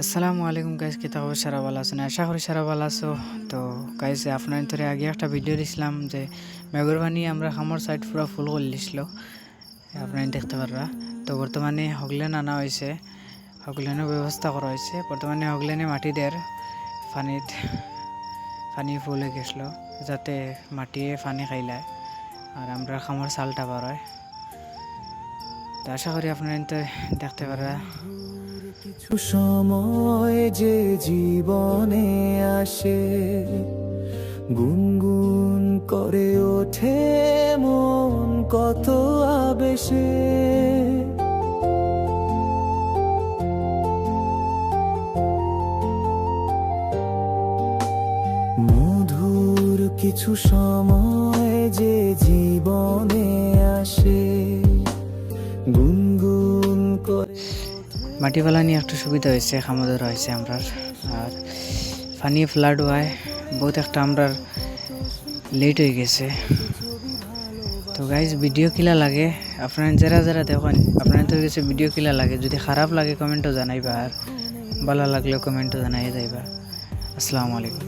আসসালামু আলাইকুম গাইস, কি খবর? সারা ভালো আছেন? আশা করি সারা ভালো আছো। তো গাইস, আপনার ধরে আগে একটা ভিডিও দিছিলাম যে মেঘর পানি আমরা খামর সাইড পুরো ফুল করে দিছিল, আপনারা দেখতে পারবা। তো বর্তমানে হগলেন আনা হয়েছে, হগলেনের ব্যবস্থা করা হয়েছে। বর্তমানে হগলেনে মাটি দের পানি ফুল হয়ে গেছিলো, যাতে মাটিয়ে পানি খাইলায় আর আমরা খামর চালটা বার হয়। তো আশা করি আপনারা দেখতে পারবা। কিছু সময় যে জীবনে আসে, গুনগুন করে ওঠে মন কত আবেশে। মধুর কিছু সময় যে জীবনে আসে, গুনগুন করে। মাটি ফেলা নিয়ে একটা সুবিধা হয়েছে, খামোদর হয়েছে আমরা। আর পানি ফ্লাড হয় বহুত একটা আমরা লেট হয়ে গেছে। তো গাইজ, ভিডিও কিলা লাগে আপনারা যারা যারা দেখেন, আপনাদের কাছে ভিডিও কিলা লাগে? যদি খারাপ লাগে কমেন্টও জানাইবা, আর ভালো লাগলেও কমেন্টও জানাই যাইবা। আসসালামু আলাইকুম।